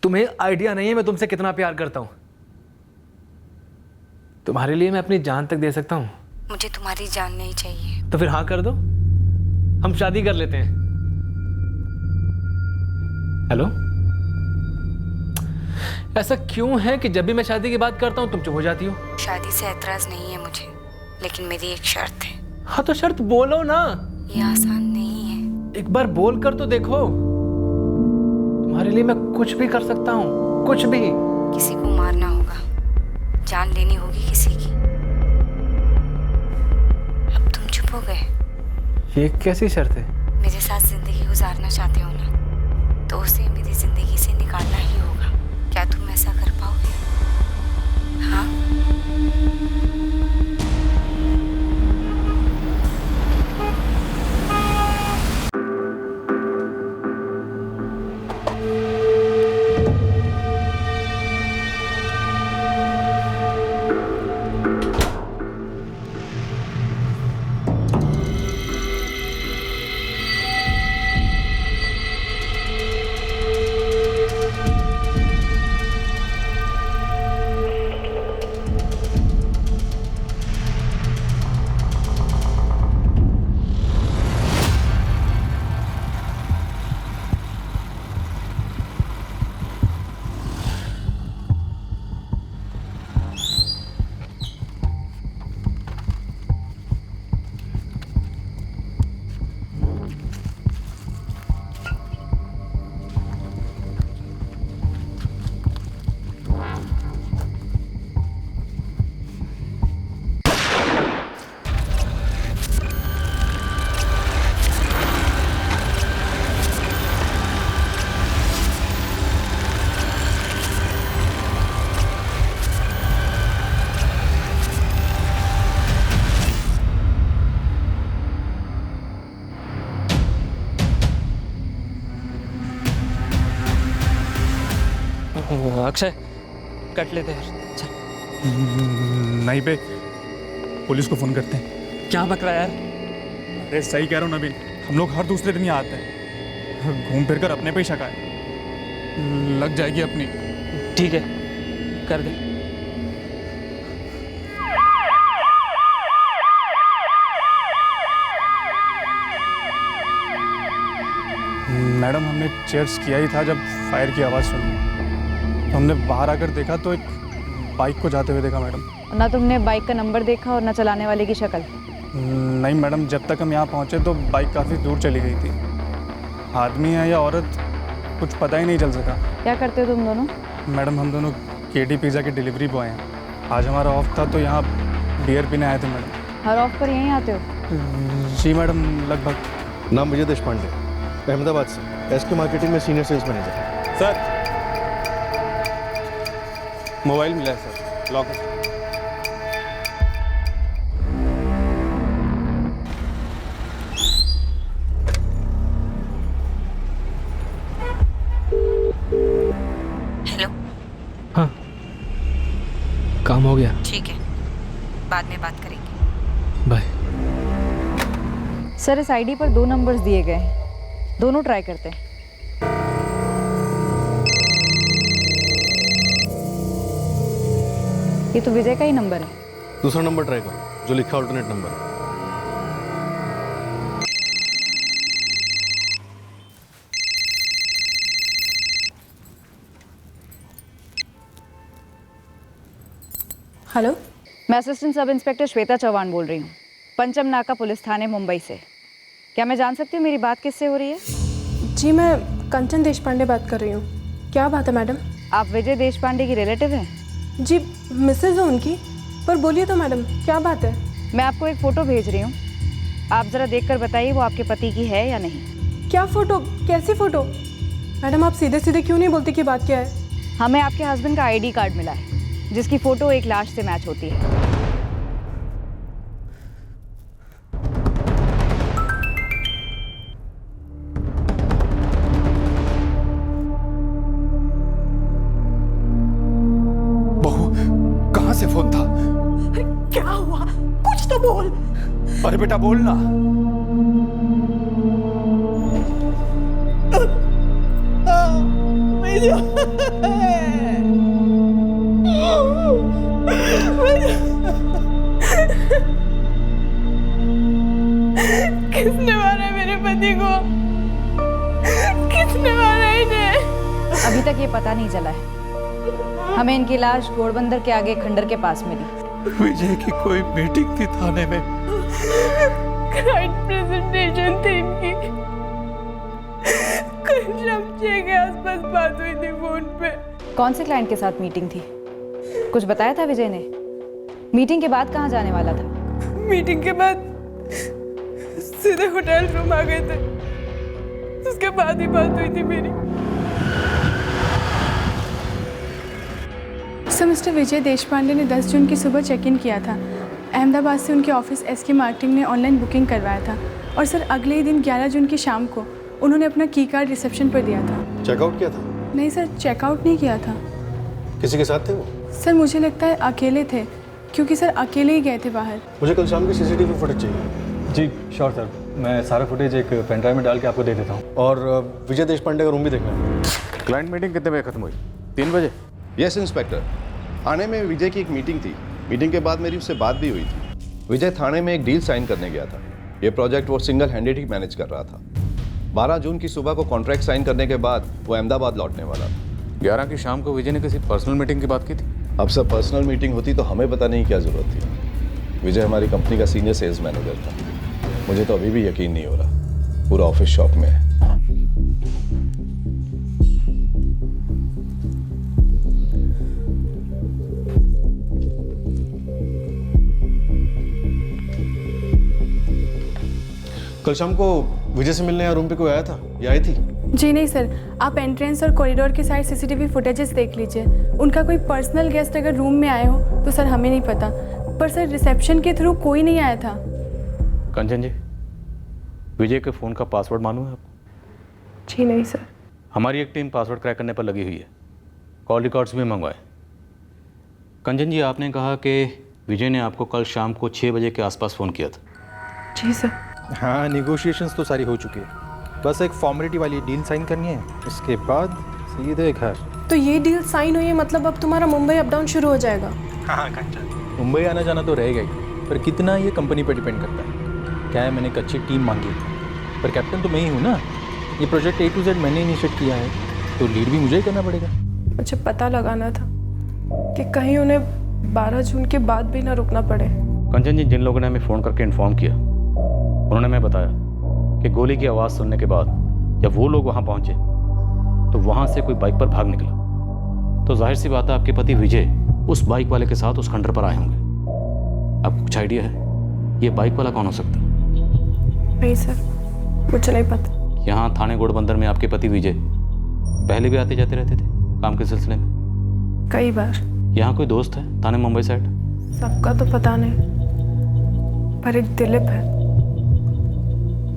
तुम्हें आइडिया नहीं है मैं तुमसे कितना प्यार करता हूं। तुम्हारे लिए मैं अपनी जान तक दे सकता हूं। मुझे तुम्हारी जान नहीं चाहिए। तो फिर हाँ कर दो, हम शादी कर लेते हैं। हेलो, ऐसा क्यों है कि जब भी मैं शादी की बात करता हूं तुम चुप हो जाती हो? शादी से एतराज नहीं है मुझे, लेकिन मेरी एक शर्त है। हाँ तो शर्त बोलो ना। ये आसान नहीं है। एक बार बोल कर तो देखो। तुम्हारे लिए मैं कुछ भी कर सकता हूँ, कुछ भी। किसी को मारना होगा, जान लेनी होगी किसी की। अब तुम चुप हो गए। ये कैसी शर्त है? मेरे साथ जिंदगी गुजारना चाहते हो ना, तो उसे मेरी जिंदगी से निकालना ही होगा। क्या तुम ऐसा कर पाओगे? हाँ? अक्षय, कट लेते हैं। चल। नहीं बे, पुलिस को फोन करते हैं। क्या बक रहा है यार? अरे सही कह रहा हूँ नवीन, हम लोग हर दूसरे दिन यहाँ आते हैं, घूम फिर कर अपने पे ही शक है, लग जाएगी अपनी। ठीक है, कर दे। मैडम हमने चेयर्स किया ही था जब फायर की आवाज़ सुनी, तो हमने बाहर आकर देखा तो एक बाइक को जाते हुए देखा मैडम। ना तुमने बाइक का नंबर देखा और ना चलाने वाले की शक्ल? नहीं मैडम, जब तक हम यहाँ पहुँचे तो बाइक काफ़ी दूर चली गई थी। आदमी है या औरत कुछ पता ही नहीं चल सका। क्या करते हो तुम दोनों? मैडम हम दोनों केडी पिज़्ज़ा के डिलीवरी बॉय हैं। आज हमारा ऑफ था तो यहाँ बियर पीने आए थे मैडम। हर ऑफ पर यहीं आते हो? जी मैडम, लगभग। नाम विजय देशपांडे, अहमदाबाद से, एसके मार्केटिंग में senior sales manager. Sir mobile मिला है सर, लॉक है। हेलो। हाँ, काम हो गया। ठीक है, बाद में बात करेंगे। बाय। सर इस आईडी पर 2 नंबर्स दिए गए हैं, दोनों ट्राई करते हैं। ये तो विजय का ही नंबर है। दूसरा नंबर ट्राई करो, जो लिखा ऑल्टरनेट नंबर है। हेलो, मैं assistant sub inspector Shweta Chauhan बोल रही हूँ, पंचम नाका पुलिस थाने मुंबई से। क्या मैं जान सकती हूँ मेरी बात किससे हो रही है? जी मैं कंचन देशपांडे बात कर रही हूँ। क्या बात है मैडम? आप विजय देशपांडे की रिलेटिव हैं? जी मिसेज है उनकी, पर बोलिए तो मैडम क्या बात है? मैं आपको एक फ़ोटो भेज रही हूँ, आप ज़रा देखकर बताइए वो आपके पति की है या नहीं। क्या फ़ोटो? कैसी फ़ोटो? मैडम आप सीधे सीधे क्यों नहीं बोलती कि बात क्या है? हमें आपके हस्बैंड का आईडी कार्ड मिला है जिसकी फ़ोटो एक लाश से मैच होती है। बहू, कहाँ से फोन था? क्या हुआ? कुछ तो बोल। अरे बेटा बोल ना। किसने मारा मेरे पति को? किसने मारा इन्हें? अभी तक ये पता नहीं चला है। हमें इनकी लाश घोड़बंदर के आगे खंडर के पास मिली। विजय की कोई मीटिंग थी थाने में। क्लाइंट प्रेजेंटेशन थी इनकी। कुछ शब्द के आसपास बात हुई थी फोन पे। कौन से क्लाइंट के साथ मीटिंग थी? कुछ बताया था विजय ने? मीटिंग के बाद कहाँ जाने वाला था? मीटिंग के बाद सीधे होटल रूम आ गए थे। उसके बाद ही बात हुई थी मेरी। सर, मिस्टर विजय देशपांडे ने 10 जून की सुबह चेक इन किया था। अहमदाबाद से उनके ऑफिस एसके मार्केटिंग ने ऑनलाइन बुकिंग करवाया था और सर अगले ही दिन 11 जून की शाम को उन्होंने अपना की कार्ड रिसेप्शन पर दिया था। चेकआउट किया था? नहीं सर, चेकआउट नहीं किया था। किसी के साथ थे वो? सर मुझे लगता है अकेले थे, क्योंकि सर अकेले ही गए थे बाहर। मुझे कल शाम की सीसीटीवी फुटेज चाहिए। जी श्योर सर, मैं सारा फुटेज एक पेन ड्राइव में डाल के आपको दे देता हूँ। और विजय देशपांडे का रूम भी देखना है। क्लाइंट मीटिंग कितने बजे खत्म हुई? 3 बजे। यस इंस्पेक्टर, थाने में विजय की एक मीटिंग थी। मीटिंग के बाद मेरी उससे बात भी हुई थी। विजय थाने में एक डील साइन करने गया था। ये प्रोजेक्ट वो सिंगल हैंडेड ही मैनेज कर रहा था। 12 जून की सुबह को कॉन्ट्रैक्ट साइन करने के बाद वो अहमदाबाद लौटने वाला था। 11 की शाम को विजय ने किसी पर्सनल मीटिंग की बात की थी? अब सब पर्सनल मीटिंग होती तो हमें बताने की क्या जरूरत थी। विजय हमारी कंपनी का सीनियर सेल्स मैनेजर था। मुझे तो अभी भी यकीन नहीं हो रहा। पूरा ऑफिस शॉक में है। कल शाम को विजय से मिलने यहाँ रूम पे कोई आया था या आई थी? जी नहीं सर, आप एंट्रेंस और कॉरिडोर के साइड सीसीटीवी फुटेजेस देख लीजिए। उनका कोई पर्सनल गेस्ट अगर रूम में आए हो तो सर हमें नहीं पता, पर सर रिसेप्शन के थ्रू कोई नहीं आया था। कंचन जी, विजय के फ़ोन का पासवर्ड मालूम है आपको? जी नहीं सर। हमारी एक टीम पासवर्ड क्रैक करने पर लगी हुई है। कॉल रिकॉर्ड्स भी मंगवाए। कंचन जी, आपने कहा कि विजय ने आपको कल शाम को 6 बजे के आसपास फ़ोन किया था। जी सर। हाँ, नेगोशिएशंस तो सारी हो चुकी है, बस एक फॉर्मेलिटी वाली डील साइन करनी है, उसके बाद सीधे घर। तो ये डील साइन हुई है, मतलब अब तुम्हारा मुंबई अप डाउन शुरू हो जाएगा? हाँ कंचन, मुंबई आना जाना तो रहेगा ही, पर कितना ये कंपनी पर डिपेंड करता है। क्या है, मैंने एक अच्छी टीम मांगी है, पर कैप्टन तो मैं ही हूँ ना। ये प्रोजेक्ट A to Z मैंने इनिशिएट किया है, तो लीड भी मुझे ही करना पड़ेगा। मुझे पता लगाना था कि कहीं उन्हें 12 जून के बाद भी ना रुकना पड़े। कंचन जी, जिन लोगों ने हमें फ़ोन करके इन्फॉर्म किया, उन्होंने हमें बताया कि गोली की आवाज़ सुनने के बाद जब वो लोग वहाँ पहुँचे तो वहाँ से कोई बाइक पर भाग निकला। तो जाहिर सी बात है, आपके पति विजय उस बाइक वाले के साथ उस खंडर पर आए होंगे। आपको कुछ आइडिया है ये बाइक वाला कौन हो सकता है? नहीं सर, मुझे नहीं पता। यहाँ थाने घोड़बंदर में आपके पति विजय पहले भी आते जाते रहते थे काम के सिलसिले में? कई बार। यहाँ कोई दोस्त है थाने मुंबई साइड? सबका तो पता नहीं, पर एक दिलीप है,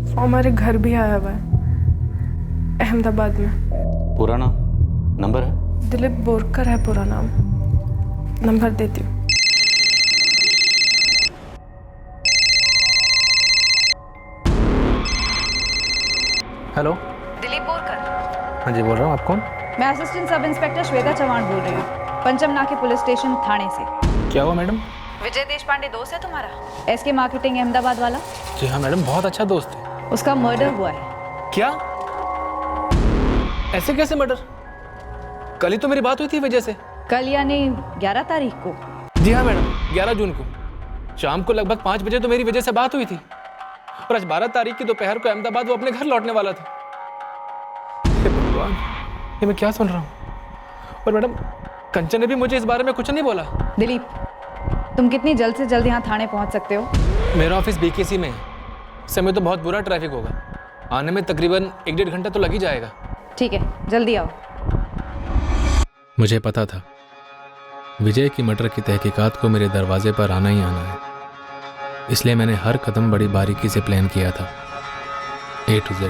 वो हमारे घर भी आया हुआ है अहमदाबाद में। पूरा नाम, नंबर है? दिलीप बोरकर है पूरा नाम। नंबर देती हूँ। हेलो, दिलीप बोरकर। हाँ जी बोल रहा हूँ। आप कौन? मैं assistant sub inspector Shweta Chauhan बोल रही हूँ, पंचम नाके पुलिस स्टेशन थाने से। क्या हुआ मैडम? विजय देशपांडे दोस्त है तुम्हारा, एसके मार्केटिंग अहमदाबाद वाला? जी हाँ मैडम, बहुत अच्छा दोस्त है। उसका मर्डर हुआ है। क्या? ऐसे कैसे मर्डर? कल ही तो मेरी बात हुई थी विजय से। कल यानी 11 तारीख को? जी हाँ मैडम, 11 जून को शाम को लगभग 5 बजे तो मेरी विजय से बात हुई थी, और आज 12 तारीख की दोपहर को अहमदाबाद वो अपने घर लौटने वाला था। हे भगवान, ये मैं क्या सुन रहा हूँ? और मैडम, कंचन ने भी मुझे इस बारे में कुछ नहीं बोला। दिलीप, तुम कितनी जल्द से जल्द यहाँ थाने पहुँच सकते हो? मेरा ऑफिस BKC में है। समय तो बहुत बुरा ट्रैफिक होगा, आने में तकरीबन 1-1.5 घंटा तो लग ही जाएगा। ठीक है, जल्दी आओ। मुझे पता था विजय की मर्डर की तहकीकात को मेरे दरवाजे पर आना ही आना है, इसलिए मैंने हर कदम बड़ी बारीकी से प्लान किया था, A to Z।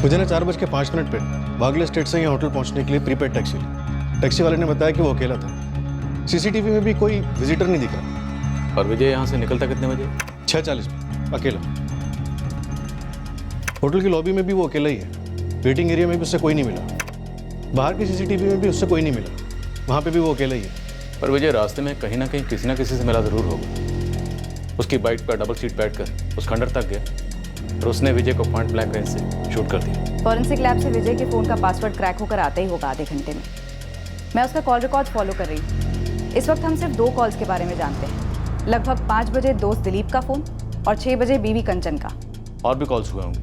मुझे ना 4:05 पे बागले स्टेट से यहाँ होटल पहुँचने के लिए प्रीपेड टैक्सी ली। टैक्सी वाले ने बताया कि वो अकेला था। CCTV में भी कोई विजिटर नहीं दिखा। और विजय यहाँ से निकलता कितने बजे? 6:40 पे अकेला। होटल की लॉबी में भी वो अकेला ही है। वेटिंग एरिया में भी उससे कोई नहीं मिला। बाहर की सीसीटीवी में भी उससे कोई नहीं मिला। वहाँ पे भी वो अकेला ही है। पर विजय रास्ते में कहीं ना कहीं किसी ना किसी से मिला ज़रूर होगा। उसकी बाइक पर डबल सीट बैठकर उस खंडर तक गया और उसने विजय को पॉइंट ब्लैंक रेंज से शूट कर दिया। फॉरेंसिक लैब से विजय के फ़ोन का पासवर्ड क्रैक होकर आता ही होगा आधे घंटे में। मैं उसका कॉल रिकॉर्ड फॉलो कर रही हूँ। इस वक्त हम सिर्फ 2 कॉल्स के बारे में जानते हैं। लगभग 5 बजे दोस्त दिलीप का फ़ोन और 6 बजे बीवी कंचन का। और भी कॉल्स हुए होंगे।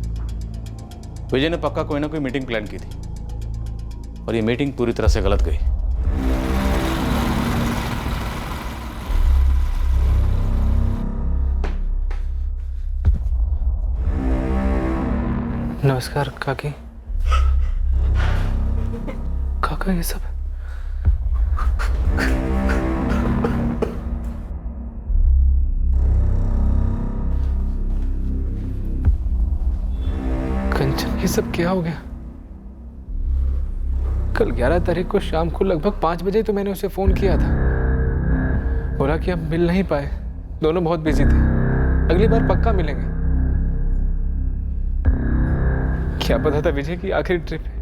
विजय ने पक्का कोई ना कोई मीटिंग प्लान की थी और ये मीटिंग पूरी तरह से गलत गई। नमस्कार काकी। काका ये सब कंचन, ये सब क्या हो गया? कल 11 तारीख को शाम को लगभग 5 बजे तो मैंने उसे फोन किया था। बोला कि हम मिल नहीं पाए, दोनों बहुत बिजी थे, अगली बार पक्का मिलेंगे। क्या पता था विजय की आखिरी ट्रिप है।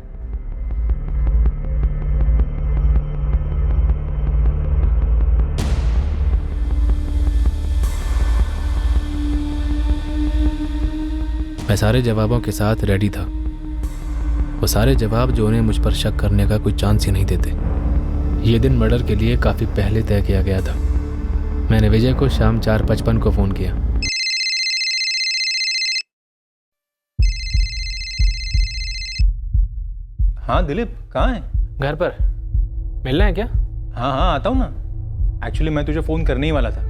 मैं सारे जवाबों के साथ रेडी था। वो सारे जवाब जो उन्हें मुझ पर शक करने का कोई चांस ही नहीं देते। ये दिन मर्डर के लिए काफ़ी पहले तय किया गया था। मैंने विजय को शाम 4:55 को फ़ोन किया। हाँ दिलीप, कहाँ है? घर पर। मिलना है क्या? हाँ हाँ आता हूँ ना। एक्चुअली मैं तुझे फ़ोन करने ही वाला था।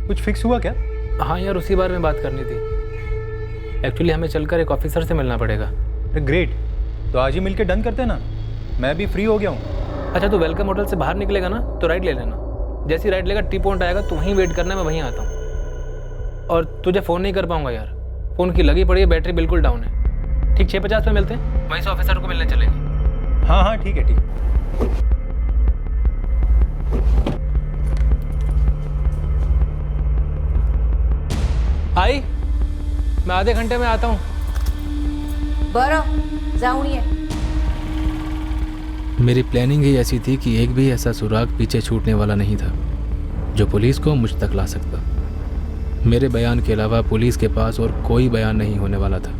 कुछ फिक्स हुआ क्या? हाँ यार, उसी बारे में बात करनी थी। एक्चुअली हमें चलकर एक ऑफिसर से मिलना पड़ेगा। ग्रेट, तो आज ही मिलके डन करते हैं ना। मैं भी फ्री हो गया हूँ। अच्छा, तू वेलकम होटल से बाहर निकलेगा ना तो राइट ले लेना। जैसी राइट लेगा टी पॉइंट आएगा, तो वहीं वेट करना, मैं वहीं आता हूँ। और तुझे फ़ोन नहीं कर पाऊंगा यार, फ़ोन की लगी पड़ी है, बैटरी बिल्कुल डाउन है। ठीक 6:50 पे मिलते हैं, वहीं से ऑफिसर को मिलने चलेंगे। हाँ हाँ ठीक है, ठीक। आई, मैं आधे घंटे में आता हूँ। बरं जाऊन ये। मेरी प्लानिंग ही ऐसी थी कि एक भी ऐसा सुराग पीछे छूटने वाला नहीं था जो पुलिस को मुझ तक ला सकता। मेरे बयान के अलावा पुलिस के पास और कोई बयान नहीं होने वाला था।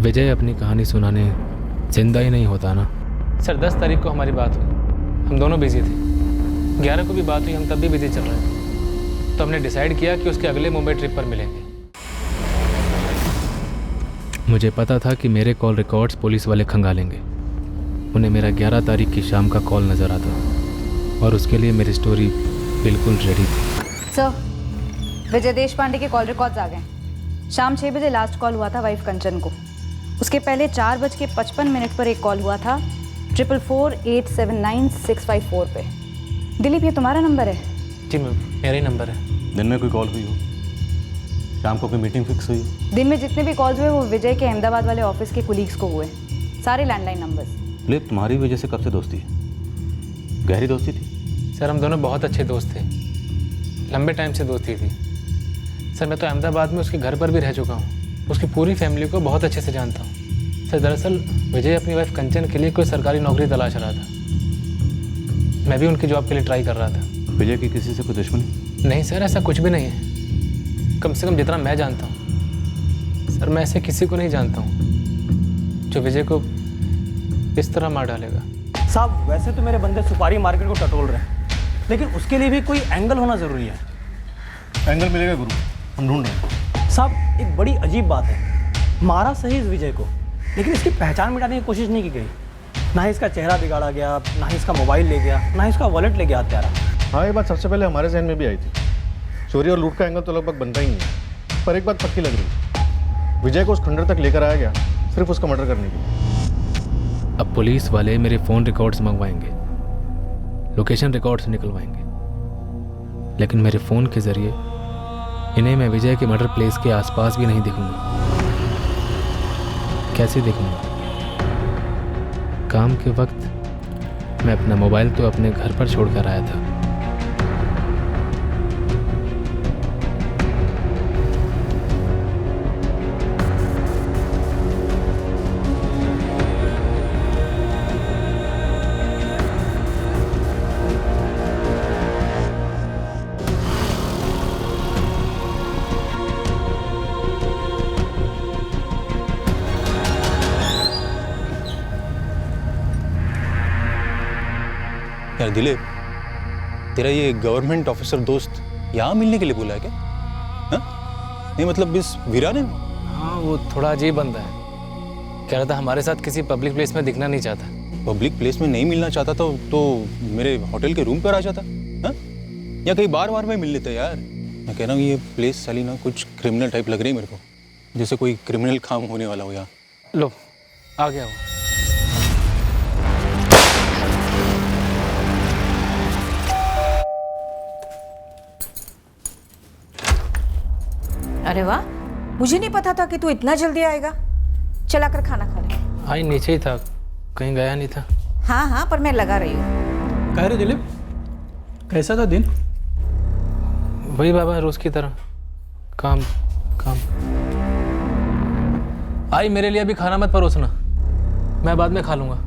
विजय अपनी कहानी सुनाने जिंदा ही नहीं होता ना। सर 10 तारीख को हमारी बात हुई, हम दोनों बिजी थे। 11 को भी बात हुई, हम तब भी बिजी चल रहे थे। तो हमने डिसाइड किया कि उसके अगले मुंबई ट्रिप पर मिलेंगे। मुझे पता था कि मेरे कॉल रिकॉर्ड्स पुलिस वाले खंगालेंगे। उन्हें मेरा 11 तारीख की शाम का कॉल नज़र आता और उसके लिए मेरी स्टोरी बिल्कुल रेडी थी। सर, विजय देशपांडे के कॉल रिकॉर्ड्स आ गए। शाम 6 बजे लास्ट कॉल हुआ था वाइफ कंचन को। उसके पहले 4:55 पर एक कॉल हुआ था 444-879-654 पे। दिलीप, ये तुम्हारा नंबर है? जी मैम, मेरा ही नंबर है। दिन में कोई कॉल हुई हो? शाम को कोई मीटिंग फिक्स हुई? दिन में जितने भी कॉल्स हुए वो विजय के अहमदाबाद वाले ऑफिस के कुलीग्स को हुए, सारे लैंडलाइन नंबर्स। दिलीप, तुम्हारी वजह से कब से दोस्ती है? गहरी दोस्ती थी? सर हम दोनों बहुत अच्छे दोस्त थे, लंबे टाइम से दोस्ती थी। सर मैं तो अहमदाबाद में उसके घर पर भी रह चुका हूँ, उसकी पूरी फैमिली को बहुत अच्छे से जानता हूँ। सर दरअसल विजय अपनी वाइफ कंचन के लिए कोई सरकारी नौकरी तलाश रहा था। मैं भी उनकी जॉब के लिए ट्राई कर रहा था। विजय की किसी से कोई दुश्मनी? नहीं सर, ऐसा कुछ भी नहीं है। कम से कम जितना मैं जानता हूँ सर, मैं ऐसे किसी को नहीं जानता हूँ जो विजय को इस तरह मार डालेगा। साहब वैसे तो मेरे बंदे सुपारी मार्केट को टटोल रहे हैं, लेकिन उसके लिए भी कोई एंगल होना ज़रूरी है। एंगल मिलेगा गुरु, हम ढूंढ रहे हैं। साहब एक बड़ी अजीब बात है, मारा सही इस विजय को, लेकिन इसकी पहचान मिटाने की कोशिश नहीं की गई। ना ही इसका चेहरा बिगाड़ा गया, ना ही इसका मोबाइल ले गया, ना ही इसका वॉलेट ले गया हत्यारा। हाँ, ये बात सबसे पहले हमारे जहन में भी आई थी। चोरी और लूट का एंगल तो लगभग बनता ही नहीं है, पर एक बात पक्की लग रही, विजय को उस खंडर तक लेकर आया गया सिर्फ उसका मर्डर करने के लिए। अब पुलिस वाले मेरे फ़ोन रिकॉर्ड्स मंगवाएंगे, लोकेशन रिकॉर्ड्स निकलवाएंगे, लेकिन मेरे फ़ोन के ज़रिए इन्हें मैं विजय के मर्डर प्लेस के आसपास भी नहीं दिखूंगा। कैसे दिखूंगा? काम के वक्त मैं अपना मोबाइल तो अपने घर पर छोड़कर आया था। यार दिलीप, तेरा ये गवर्नमेंट ऑफिसर दोस्त यहाँ मिलने के लिए बोला है क्या? हाँ? नहीं मतलब इस वीराने में? हाँ, वो थोड़ा अजीब बंदा है। कह रहा था हमारे साथ किसी पब्लिक प्लेस में दिखना नहीं चाहता। पब्लिक प्लेस में नहीं मिलना चाहता तो मेरे होटल के रूम पर आ जाता, हाँ? या कहीं बार में मिल लेता यार। मैं कह रहा हूँ ये प्लेस साली ना कुछ क्रिमिनल टाइप लग रही है मेरे को, जैसे कोई क्रिमिनल काम होने वाला हो यहाँ। लो, आ गया वो। अरे वाह, मुझे नहीं पता था कि तू इतना जल्दी आएगा। चला कर खाना खा ले। आई नीचे ही था, कहीं गया नहीं था। हाँ हाँ, पर मैं लगा रही हूँ। कह रहे दिलीप, कैसा था दिन? वही बाबा, रोज की तरह काम काम। आई मेरे लिए अभी खाना मत परोसना, मैं बाद में खा लूंगा।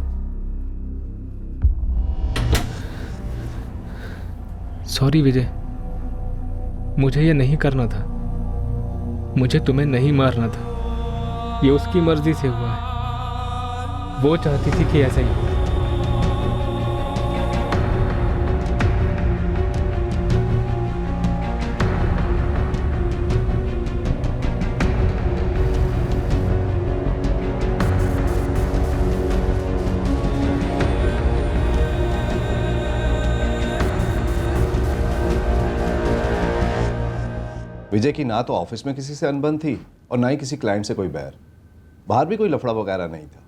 सॉरी विजय, मुझे ये नहीं करना था। मुझे तुम्हें नहीं मारना था। ये उसकी मर्जी से हुआ है। वो चाहती थी कि ऐसा ही हो। विजय की ना तो ऑफिस में किसी से अनबन थी और ना ही किसी क्लाइंट से कोई बैर। बाहर भी कोई लफड़ा वगैरह नहीं था।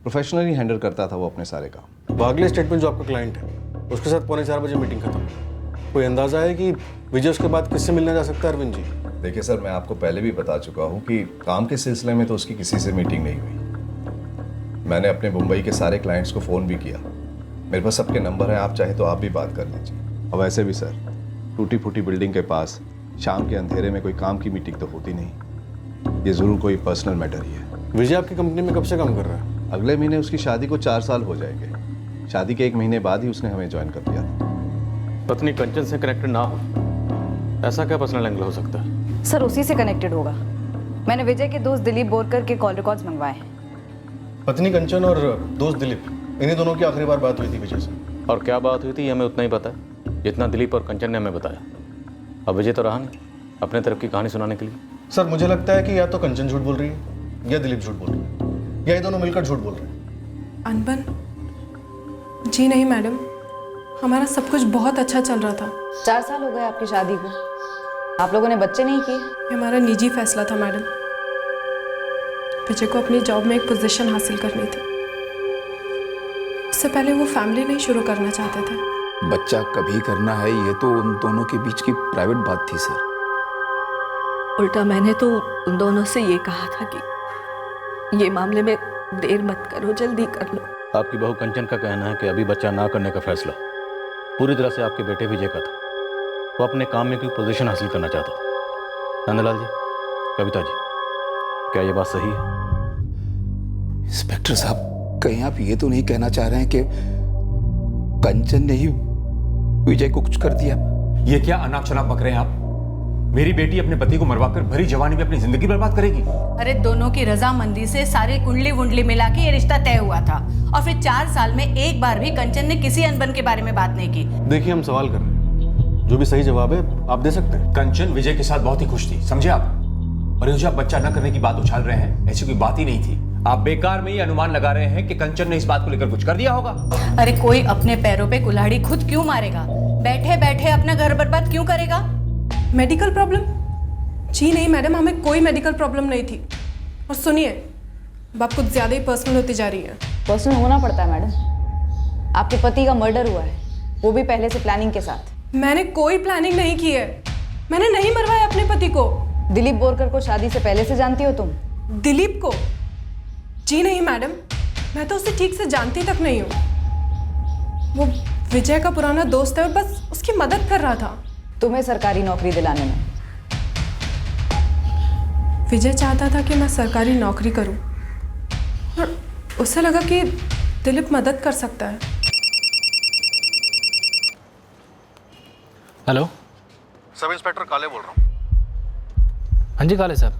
प्रोफेशनली हैंडल करता था वो अपने सारे काम। बागले स्टेटमेंट जो आपका क्लाइंट है, उसके साथ 3:45 बजे मीटिंग खत्म। कोई अंदाजा है कि विजय उसके बाद किससे मिलने जा सकता है? अरविंद जी, देखिए सर, मैं आपको पहले भी बता चुका हूँ कि काम के सिलसिले में तो उसकी किसी से मीटिंग नहीं हुई। मैंने अपने मुंबई के सारे क्लाइंट्स को फ़ोन भी किया। मेरे पास सबके नंबर हैं, आप चाहे तो आप भी बात कर लीजिए। और वैसे भी सर, टूटी फूटी बिल्डिंग के पास शाम के अंधेरे में कोई काम की मीटिंग तो होती नहीं। ये ज़रूर कोई पर्सनल मैटर ही है। विजय आपकी कंपनी में कब से काम कर रहा है? अगले महीने उसकी शादी को 4 साल हो जाएंगे। शादी के 1 महीने बाद ही उसने हमें ज्वाइन कर दिया था। पत्नी कंचन से कनेक्टेड ना हो, ऐसा क्या पर्सनल एंगल हो सकता है? सर उसी से कनेक्टेड होगा। मैंने विजय के दोस्त दिलीप बोरकर के कॉल रिकॉर्ड्स मंगवाए हैं। पत्नी कंचन और दोस्त दिलीप, इन्हीं दोनों की आखिरी बार बात हुई थी विजय से। और क्या बात हुई थी हमें उतना ही पता है जितना दिलीप और कंचन ने हमें बताया। अब विजय तो रहा नहीं अपने तरफ की कहानी सुनाने के लिए। सर मुझे लगता है कि या तो कंचन झूठ बोल रही है या दिलीप झूठ बोल रही है, या ये दोनों मिलकर झूठ बोल रहे हैं। अनबन? जी नहीं मैडम, हमारा सब कुछ बहुत अच्छा चल रहा था। 4 साल हो गए आपकी शादी को, आप लोगों ने बच्चे नहीं किए। ये हमारा निजी फैसला था मैडम। विजय को अपनी जॉब में एक पोजीशन हासिल करनी थी। उससे पहले वो फैमिली नहीं शुरू करना चाहते थे। बच्चा कभी करना है, ये तो उन दोनों के बीच की प्राइवेट बात थी सर। उल्टा मैंने तो उन दोनों से ये कहा था कि ये मामले में देर मत करो, जल्दी कर लो। आपकी बहू कंचन का कहना है कि अभी बच्चा ना करने का फैसला पूरी तरह से आपके बेटे विजय का था। वो अपने काम में कोई पोजीशन हासिल करना चाहता था। नंदलाल जी, कविता जी, क्या ये बात सही है? इंस्पेक्टर साहब, कहीं आप ये तो नहीं कहना चाह रहे हैं कि कंचन ने ही विजय को कुछ कर दिया? ये क्या अनाप शनाप बक रहे हैं आप? मेरी बेटी अपने पति को मरवाकर भरी जवानी में अपनी जिंदगी बर्बाद करेगी? अरे दोनों की रजामंदी से सारे कुंडली वुंडली मिला के ये रिश्ता तय हुआ था, और फिर 4 साल में एक बार भी कंचन ने किसी अनबन के बारे में बात नहीं की। देखिए, हम सवाल कर रहे हैं, जो भी सही जवाब है आप दे सकते हैं। कंचन विजय के साथ बहुत ही खुश थी, समझे आप? और ये जो आप बच्चा न करने की बात उछाल रहे हैं, ऐसी कोई बात ही नहीं थी। आप बेकार में ये अनुमान लगा रहे हैं कि कंचन ने इस बात को लेकर कुछ कर दिया होगा। अरे कोई अपने पैरों पे कुल्हाड़ी खुद क्यों मारेगा? बैठे बैठे अपना घर बर्बाद क्यों करेगा? Medical problem? जी नहीं मैडम, हमें कोई मेडिकल प्रॉब्लम नहीं थी। और सुनिए, बात कुछ ज़्यादा ही पर्सनल होती जा रही है। पर्सनल होना पड़ता है मैडम। आपके पति का मर्डर हुआ है, वो भी पहले से प्लानिंग के साथ। मैंने कोई प्लानिंग नहीं की है। मैंने नहीं मरवाया अपने पति को। दिलीप बोरकर को शादी से पहले से जानती हो तुम? दिलीप को? जी नहीं मैडम, मैं तो उसे ठीक से जानती तक नहीं हूँ। वो विजय का पुराना दोस्त है और बस उसकी मदद कर रहा था। तुम्हें सरकारी नौकरी दिलाने में? विजय चाहता था कि मैं सरकारी नौकरी करूं, और उसे लगा कि दिलीप मदद कर सकता है। हेलो, सब इंस्पेक्टर काले बोल रहा हूँ। हाँ जी काले साहब,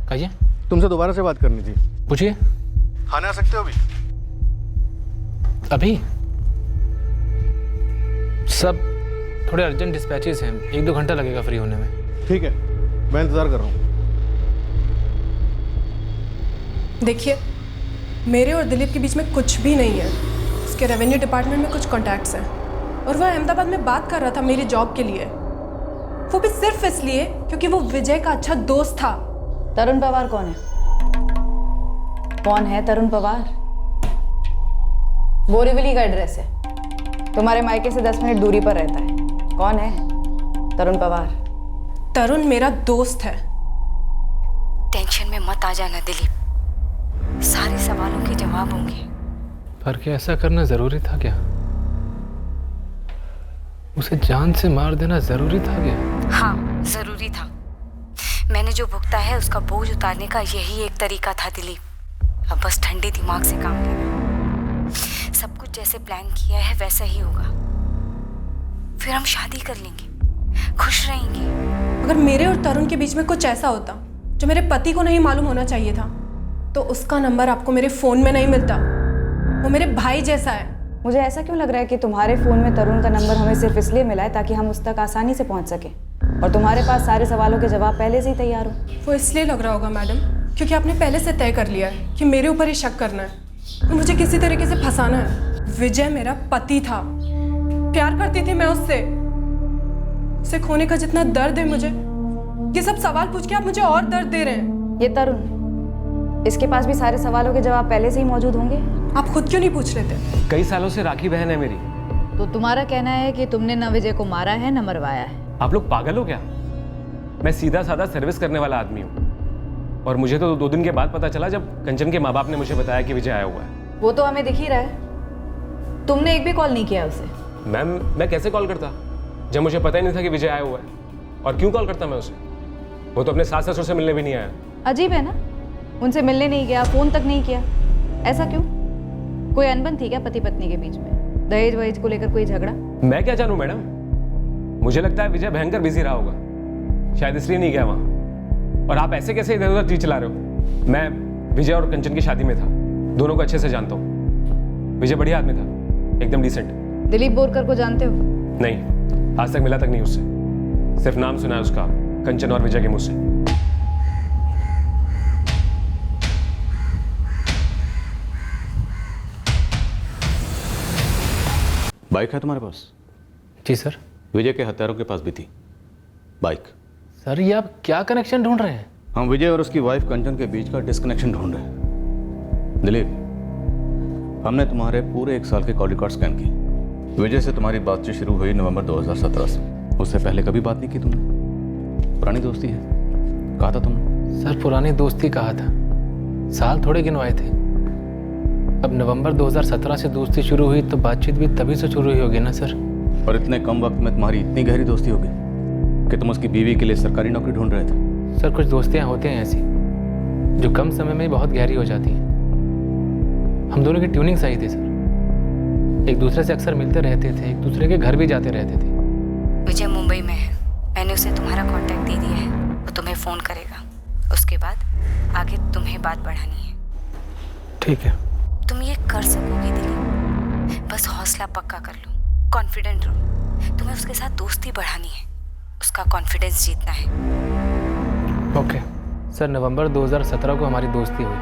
कहिए। तुमसे दोबारा से बात करनी थी। पूछिए। थाने आ सकते हो अभी? अभी? सब थोड़े अर्जेंट डिस्पैचेस हैं, 1-2 घंटा लगेगा फ्री होने में। ठीक है, मैं इंतज़ार कर रहा हूँ। देखिए, मेरे और दिलीप के बीच में कुछ भी नहीं है। उसके रेवेन्यू डिपार्टमेंट में कुछ कॉन्टैक्ट्स हैं और वह अहमदाबाद में बात कर रहा था मेरी जॉब के लिए, वो भी सिर्फ इसलिए क्योंकि वो विजय का अच्छा दोस्त था। तरुण पवार कौन है? कौन है तरुण पवार? बोरीवली का एड्रेस है, तुम्हारे मायके से 10 मिनट दूरी पर रहता है। कौन है तरुण पवार? तरुण मेरा दोस्त है। टेंशन में मत आ जाना दिलीप, सारे सवालों के जवाब होंगे। पर क्या ऐसा करना जरूरी था क्या? उसे जान से मार देना जरूरी था क्या? हाँ, जरूरी था। मैंने जो भुगता है उसका बोझ उतारने का यही एक तरीका था दिलीप। अब बस ठंडे दिमाग से काम लेना। सब कुछ जैसे प्लान किया है वैसा ही होगा। फिर हम शादी कर लेंगे, खुश रहेंगे। अगर मेरे और तरुण के बीच में कुछ ऐसा होता जो मेरे पति को नहीं मालूम होना चाहिए था, तो उसका नंबर आपको मेरे फ़ोन में नहीं मिलता। वो मेरे भाई जैसा है। मुझे ऐसा क्यों लग रहा है कि तुम्हारे फ़ोन में तरुण का नंबर हमें सिर्फ इसलिए मिला है ताकि हम उस तक आसानी से पहुंच सकें, और तुम्हारे पास सारे सवालों के जवाब पहले से ही तैयार हो। वो इसलिए लग रहा होगा मैडम क्योंकि आपने पहले से तय कर लिया है कि मेरे ऊपर ही शक करना है और मुझे किसी तरीके से फंसाना है। विजय मेरा पति था, प्यार करती थी मैं उससे। उसे खोने का जितना दर्द है मुझे, ये सब सवाल पूछ के आप मुझे और दर्द दे रहे हैं। ये तरुण, इसके पास भी सारे सवालों के जवाब पहले से ही मौजूद होंगे। आप खुद क्यों नहीं पूछ रहे थे? कई सालों से राखी बहन है मेरी। तो तुम्हारा कहना है कि तुमने न विजय को मारा है न मरवाया है। आप लोग पागल हो क्या? मैं सीधा साधा सर्विस करने वाला आदमी हूँ, और मुझे तो 2 दिन के बाद पता चला जब कंचन के माँ बाप ने मुझे बताया कि विजय आया हुआ है। वो तो हमें दिख ही रहा है, तुमने एक भी कॉल नहीं किया उसे। मैम, मैं कैसे कॉल करता जब मुझे पता ही नहीं था कि विजय आया हुआ है? और क्यों कॉल करता मैं उसे? वो तो अपने सास ससुर से मिलने भी नहीं आया। अजीब है ना, उनसे मिलने नहीं गया, फोन तक नहीं किया। ऐसा क्यों? कोई अनबन थी क्या पति पत्नी के बीच में? दहेज वहेज को लेकर कोई झगड़ा? मैं क्या जानूं मैडम, मुझे लगता है विजय भयंकर बिजी रहा होगा, शायद इसलिए नहीं गया वहां। और आप ऐसे कैसे इधर उधर चीज चला रहे हो? मैं विजय और कंचन की शादी में था, दोनों को अच्छे से जानता हूँ। विजय बढ़िया आदमी था, एकदम डिसेंट। दिलीप बोरकर को जानते हो? नहीं, आज तक मिला तक नहीं उससे, सिर्फ नाम सुना है उसका कंचन और विजय के मुंह से। बाइक है तुम्हारे पास? जी सर। विजय के हत्यारों के पास भी थी बाइक। सर ये आप क्या कनेक्शन ढूंढ रहे हैं? हम विजय और उसकी वाइफ कंचन के बीच का डिस्कनेक्शन ढूंढ रहे हैं। दिलीप, हमने तुम्हारे पूरे 1 साल के कॉल रिकॉर्ड स्कैन किए। विजय से तुम्हारी बातचीत शुरू हुई नवंबर 2017 से। उससे पहले कभी बात नहीं की तुमने? पुरानी दोस्ती है, कहा था तुमने। सर पुरानी दोस्ती कहा था, साल थोड़े गिनवाए थे। अब नवंबर 2017 से दोस्ती शुरू हुई तो बातचीत भी तभी से शुरू हुई होगी ना सर। और इतने कम वक्त में तुम्हारी इतनी गहरी दोस्ती होगी कि तुम उसकी बीवी के लिए सरकारी नौकरी ढूंढ रहे थे। सर कुछ दोस्तियां होती हैं ऐसी जो कम समय में बहुत गहरी हो जाती हैं। हम दोनों की ट्यूनिंग सही थी सर, एक दूसरे से अक्सर मिलते रहते थे, एक दूसरे के घर भी जाते रहते थे। विजय मुंबई में है, मैंने उसे तुम्हारा कांटेक्ट दे दिया है, वो तुम्हें फ़ोन करेगा। उसके बाद आगे तुम्हें बात बढ़ानी है। ठीक है, तुम ये कर सकोगे दिलीप, बस हौसला पक्का कर लो, कॉन्फिडेंट रहो। तुम्हें उसके साथ दोस्ती बढ़ानी है, उसका कॉन्फिडेंस जीतना है। Okay sir. नवंबर 2017 को हमारी दोस्ती हुई,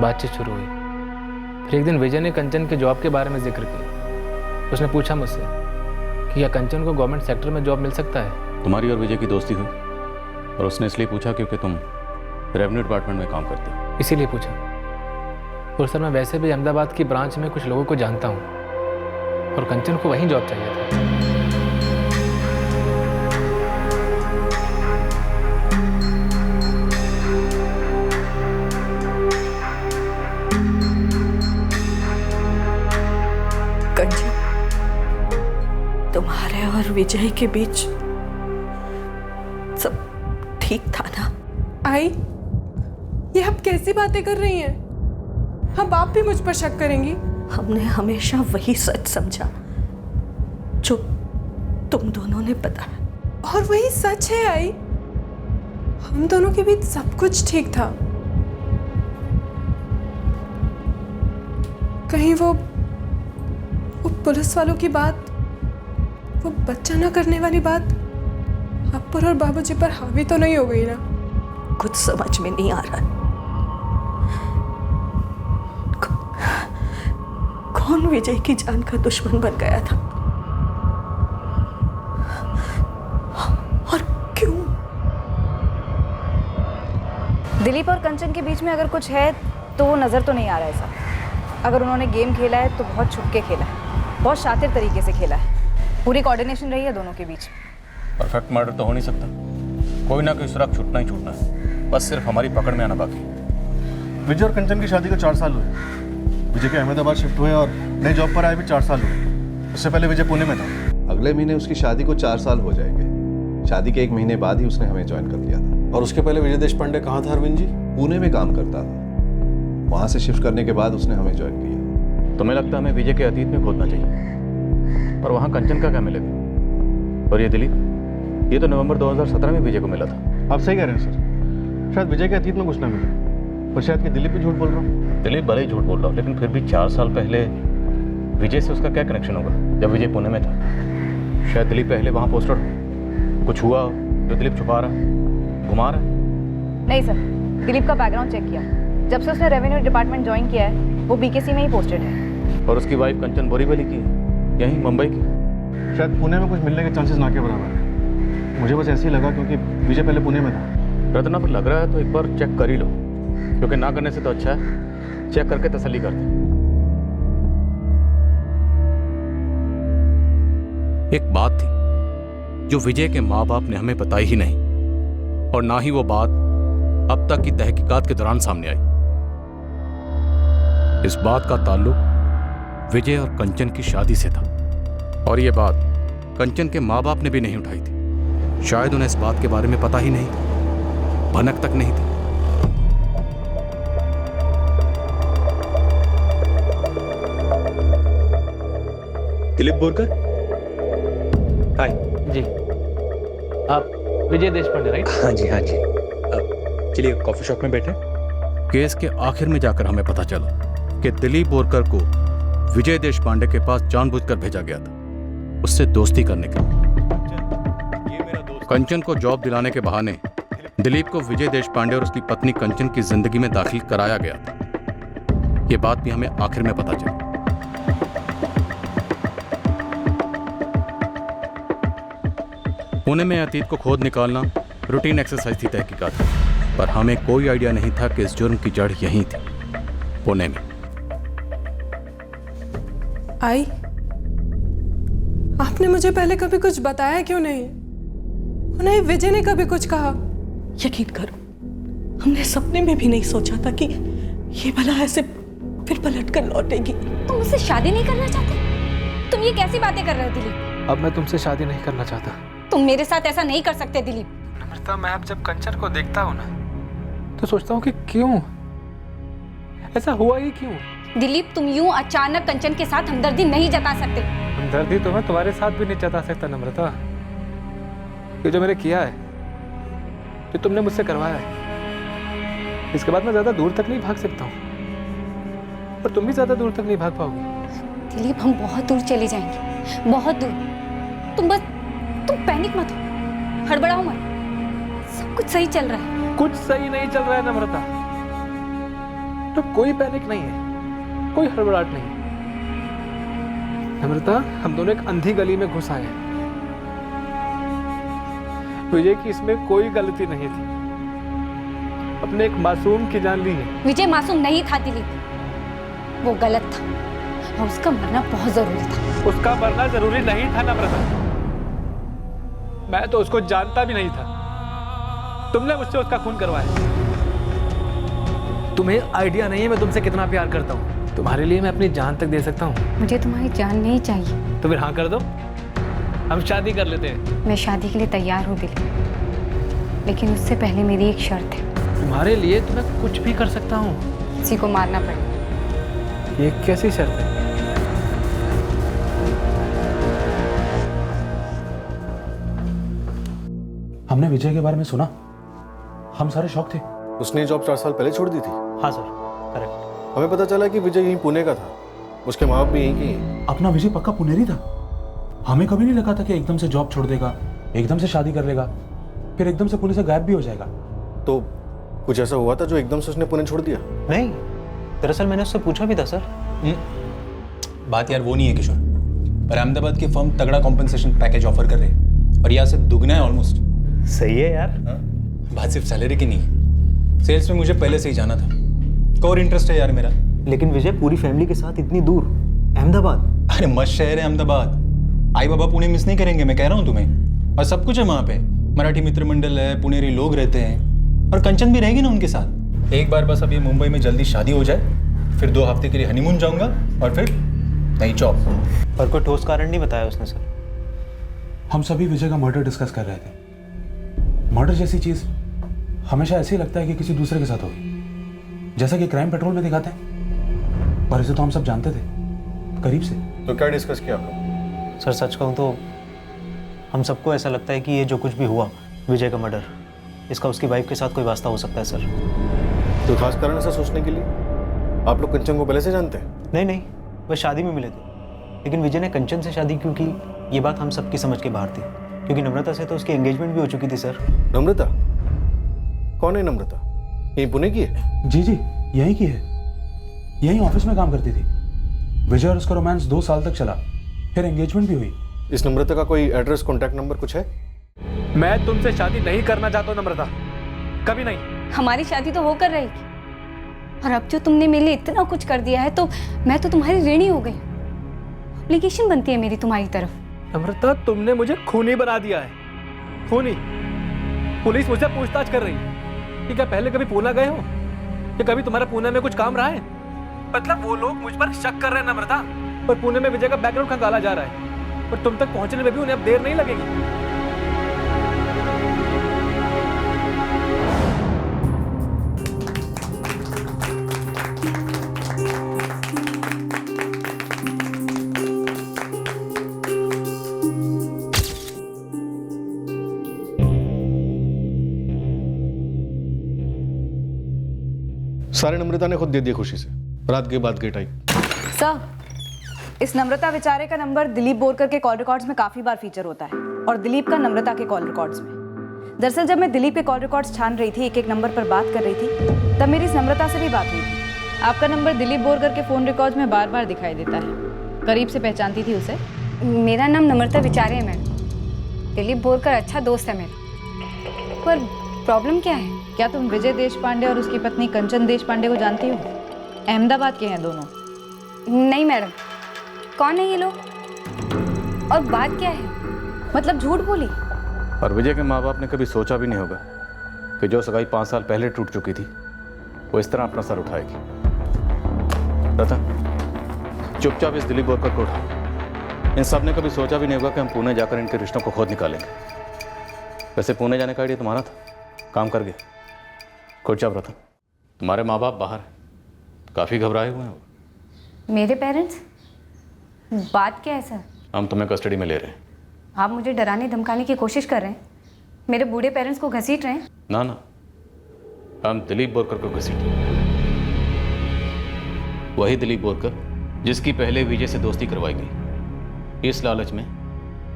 बातचीत शुरू हुई। फिर एक दिन विजय ने कंचन के जॉब के बारे में जिक्र किया। उसने पूछा मुझसे कि क्या कंचन को गवर्नमेंट सेक्टर में जॉब मिल सकता है। तुम्हारी और विजय की दोस्ती हुई और उसने इसलिए पूछा क्योंकि तुम रेवेन्यू डिपार्टमेंट में काम करते हो। इसीलिए पूछा। और सर मैं वैसे भी अहमदाबाद की ब्रांच में कुछ लोगों को जानता हूँ और कंचन को वहीं जॉब चाहिए था। कंचन, तुम्हारे और विजय के बीच सब ठीक था ना? आई, ये आप कैसी बातें कर रही हैं? हम आप भी मुझ पर शक करेंगी? हमने हमेशा वही सच समझा जो तुम दोनों ने बताया। और वही सच है आई, हम दोनों के बीच सब कुछ ठीक था। कहीं वो पुलिस वालों की बात वो बच्चा ना करने वाली बात आप पर और बाबूजी पर हावी तो नहीं हो गई ना? कुछ समझ में नहीं आ रहा है। कौन विजय की जान का दुश्मन बन गया था और क्यों? दिलीप और कंचन के बीच में अगर कुछ है तो वो नज़र तो नहीं आ रहा है साहब। अगर उन्होंने गेम खेला है तो बहुत छुप के खेला है, बहुत शातिर तरीके से खेला है। पूरी कोऑर्डिनेशन रही है दोनों के बीच। परफेक्ट मर्डर तो हो नहीं सकता, कोई ना कोई सुराग छूटना ही छूटना है, बस सिर्फ हमारी पकड़ में आना बाकी। विजय और कंचन की शादी को 4 साल हुए। विजय के अहमदाबाद शिफ्ट हुए और नई जॉब पर आए भी 4 साल हुए। उससे पहले विजय पुणे में था। अगले महीने उसकी शादी को 4 साल हो जाएंगे। शादी के 1 महीने बाद ही उसने हमें ज्वाइन कर लिया था। और उसके पहले विजय देशपांडे कहाँ था अरविंद जी? पुणे में काम करता था। वहाँ से शिफ्ट करने के बाद उसने हमें ज्वाइन किया। तुम्हें लगता है हमें विजय के अतीत में खोदना चाहिए, और वहाँ कंचन का क्या मिलेगा? और ये दिलीप, ये तो नवंबर 2017 में विजय को मिला था। आप सही कह रहे हैं सर, शायद विजय के अतीत में कुछ ना मिले, पर शायद कि दिलीप भी झूठ बोल रहा हूँ। दिलीप भले ही झूठ बोल रहा हो, लेकिन फिर भी 4 साल पहले विजय से उसका क्या कनेक्शन होगा जब विजय पुणे में था? शायद दिलीप पहले वहाँ पोस्टेड हो, कुछ हुआ हो जो दिलीप छुपा रहा, घुमा रहा। नहीं सर, दिलीप का बैकग्राउंड चेक किया, जब से उसने रेवेन्यू डिपार्टमेंट ज्वाइन किया है वो बीकेसी में ही पोस्टेड है। और उसकी वाइफ कंचन बोरीवली की है, यहीं मुंबई की। शायद पुणे में कुछ मिलने के चांसेस ना के बराबर है। मुझे बस ऐसे ही लगा क्योंकि विजय पहले पुणे में था। रत्ना पर लग रहा है तो एक बार चेक कर ही लो, क्योंकि ना करने से तो अच्छा है चेक करके तसल्ली कर दे। एक बात थी जो विजय के माँ बाप ने हमें बताई ही नहीं, और ना ही वो बात अब तक की तहकीकात के दौरान सामने आई। इस बात का ताल्लुक विजय और कंचन की शादी से था, और ये बात कंचन के माँ बाप ने भी नहीं उठाई थी। शायद उन्हें इस बात के बारे में पता ही नहीं था, भनक तक नहीं थी। दिलीप बोरकर, हाय। जी, आप विजय देशपांडे राइट? हाँ जी, हाँ जी। चलिए कॉफी शॉप में बैठे। केस के आखिर में जाकर हमें पता चला कि दिलीप बोरकर को विजय देशपांडे के पास जानबूझकर भेजा गया था, उससे दोस्ती करने के लिए। कंचन को जॉब दिलाने के बहाने दिलीप को विजय देशपांडे और उसकी पत्नी कंचन की जिंदगी में दाखिल कराया गया था। यह बात भी हमें आखिर में पता चली। पुणे में अतीत को खोद निकालना रूटीन एक्सरसाइज थी तहकीकात, पर हमें कोई आइडिया नहीं था कि इस जुर्म की जड़ यहीं थी, पुणे में। आई, आपने मुझे पहले कभी कुछ बताया क्यों नहीं? नहीं, विजय ने कभी कुछ कहा? यकीन करो, हमने सपने में भी नहीं सोचा था कि ये भला ऐसे फिर पलट कर लौटेगी। तुम मुझसे शादी नहीं करना चाहते? तुम ये कैसी बातें कर रहे हो दिलीप? अब मैं तुमसे शादी नहीं करना चाहता। तुम मेरे साथ ऐसा नहीं कर सकते दिलीप। नम्रता, मैं अब जब कंचन को देखता हूँ ना तो सोचता हूँ कि क्यों ऐसा हुआ ही क्यों? दिलीप, तुम यूं अचानक कंचन के साथ हमदर्दी नहीं जता सकते। हमदर्दी तो मैं तुम्हारे साथ भी नहीं जता सकता नम्रता। ये जो मैंने किया है, जो तुमने मुझसे करवाया है, इसके बाद मैं ज्यादा दूर तक नहीं भाग सकता हूँ, और तुम भी ज्यादा दूर तक नहीं भाग पाओगे। दिलीप, हम बहुत दूर चले जाएंगे, बहुत दूर। तुम पैनिक मत हो, हड़बड़ाओ मत, सब कुछ सही चल रहा है। कुछ सही नहीं चल रहा है नम्रता, तो कोई पैनिक नहीं है, कोई हड़बड़ाहट नहीं। नम्रता, हम दोनों एक अंधी गली में घुस आए हैं। विजय की इसमें कोई गलती नहीं थी, अपने एक मासूम की जान ली है। विजय मासूम नहीं था दिलीप, वो गलत था, और उसका मरना बहुत जरूरी था। उसका मरना जरूरी नहीं था नम्रता, मैं तो उसको जानता भी नहीं था। तुमने मुझसे उसका खून करवाया। तुम्हें आइडिया नहीं है मैं तुमसे कितना प्यार करता हूँ। तुम्हारे लिए मैं अपनी जान तक दे सकता हूँ। मुझे तुम्हारी जान नहीं चाहिए। तो फिर हाँ कर दो, हम शादी कर लेते हैं। मैं शादी के लिए तैयार हूँ दिलीप, लेकिन उससे पहले मेरी एक शर्त है। तुम्हारे लिए तो मैं कुछ भी कर सकता हूँ। किसी को मारना पड़े। ये कैसी शर्त है? हमने विजय के बारे में सुना, हम सारे शॉक थे। उसने जॉब 4 साल पहले छोड़ दी थी। हाँ सर, करेक्ट। हमें पता चला कि विजय यहीं पुणे का था, उसके माँ बाप भी यहीं के हैं। अपना विजय पक्का पुनेरी था। हमें कभी नहीं लगा था कि एकदम से जॉब छोड़ देगा, एकदम से शादी कर लेगा, फिर एकदम से पुणे से गायब भी हो जाएगा। तो कुछ ऐसा हुआ था जो एकदम से उसने पुणे छोड़ दिया? नहीं, दरअसल मैंने उससे पूछा भी था सर। बात यार वो नहीं है किशोर, पर अहमदाबाद की फर्म तगड़ा कॉम्पनसेशन पैकेज ऑफर कर रहे हैं और यहाँ से दुगना है ऑलमोस्ट। सही है यार। बात सिर्फ सैलरी की नहीं है, सेल्स में मुझे पहले से ही जाना था, कोर इंटरेस्ट है यार मेरा। लेकिन विजय पूरी फैमिली के साथ इतनी दूर अहमदाबाद। अरे मस्त शहर है अहमदाबाद, आई बाबा पुणे मिस नहीं करेंगे, मैं कह रहा हूँ तुम्हें। और सब कुछ है वहाँ पे, मराठी मित्र मंडल है, पुणेरी लोग रहते हैं, और कंचन भी रहेगी ना उनके साथ। एक बार बस अब ये मुंबई में जल्दी शादी हो जाए, फिर 2 हफ्ते के लिए हनीमून जाऊंगा और फिर नई जॉब। पर कोई ठोस कारण नहीं बताया उसने सर। हम सभी विजय का मर्डर डिस्कस कर रहे थे। मर्डर जैसी चीज हमेशा ऐसे ही लगता है कि किसी दूसरे के साथ होगी, जैसा कि क्राइम पेट्रोल में दिखाते हैं, पर इसे तो हम सब जानते थे करीब से। तो क्या डिस्कस किया आपने? सर सच कहूँ तो हम सबको ऐसा लगता है कि ये जो कुछ भी हुआ विजय का मर्डर, इसका उसकी वाइफ के साथ कोई वास्ता हो सकता है सर। तो खास कारण ऐसा सोचने के लिए आप लोग कंचन को पहले से जानते हैं? नहीं, वह शादी में मिले थे, लेकिन विजय ने कंचन से शादी क्यों की ये बात हम सबकी समझ के बाहर थी, क्योंकि नम्रता से तो उसकी एंगेजमेंट भी हो चुकी थी सर। नम्रता? कौन है नम्रता? यहीं पुणे की है? जी यहीं की है, यहीं ऑफिस में काम करती थी। विजय और उसका रोमांस 2 साल तक चला, फिर एंगेजमेंट भी हुई। इस नम्रता का कोई एड्रेस, कॉन्टैक्ट नंबर कुछ है? मैं तुमसे शादी नहीं करना चाहता हूँ नम्रता, कभी नहीं। हमारी शादी तो होकर रहेगी, और अब जो तुमने मेरे लिए इतना कुछ कर दिया है तो मैं तो तुम्हारी ऋणी हो गई। एप्लीकेशन बनती है मेरी तुम्हारी तरफ। नम्रता, तुमने मुझे खूनी बना दिया है, खूनी। पुलिस मुझसे पूछताछ कर रही है कि क्या पहले कभी पूना गए हो, या कभी तुम्हारा पुणे में कुछ काम रहा है। मतलब वो लोग मुझ पर शक कर रहे हैं नम्रता, पर पुणे में विजय का बैकग्राउंड खंगाला जा रहा है, और तुम तक पहुंचने में भी उन्हें अब देर नहीं लगेगी। सारे नम्रता ने खुद दे दिए खुशी से, रात के बाद गेट आई। सर, इस नम्रता बेचारे का नंबर दिलीप बोरकर के कॉल रिकॉर्ड्स में काफ़ी बार फीचर होता है, और दिलीप का नम्रता के कॉल रिकॉर्ड्स में। दरअसल जब मैं दिलीप के कॉल रिकॉर्ड्स छान रही थी, एक एक नंबर पर बात कर रही थी, तब मेरी इस नम्रता से भी बात हुई थी। आपका नंबर दिलीप बोरकर के फ़ोन रिकॉर्ड्स में बार बार दिखाई देता है। करीब से पहचानती थी उसे। मेरा नाम नम्रता विचारे है मैडम। दिलीप बोरकर अच्छा दोस्त है मेरा। पर प्रॉब्लम क्या है? क्या तुम विजय देशपांडे और उसकी पत्नी कंचन देशपांडे को जानती हो? अहमदाबाद के हैं दोनों। नहीं मैडम। कौन है ये लोग, और बात क्या है? मतलब झूठ बोली? और विजय के माँ बाप ने कभी सोचा भी नहीं होगा कि जो सगाई 5 साल पहले टूट चुकी थी वो इस तरह अपना सर उठाएगी। रतन, चुपचाप इस दिलीप बोरकर को उठा। इन सब ने कभी सोचा भी नहीं होगा कि हम पुणे जाकर इनके रिश्तों को खोद निकालेंगे। वैसे पुणे जाने का आइडिया तुम्हारा था, काम कर गया। चुपचाप रतन, तुम्हारे माँ बाप बाहर हैं, काफ़ी घबराए हुए हैं। मेरे पेरेंट्स? बात क्या है सर? हम तुम्हें कस्टडी में ले रहे हैं। आप मुझे डराने धमकाने की कोशिश कर रहे हैं? मेरे बूढ़े पेरेंट्स को घसीट रहे हैं? ना, हम दिलीप बोरकर को घसीट रहे हैं। वही दिलीप बोरकर जिसकी पहले विजय से दोस्ती करवाई गई, इस लालच में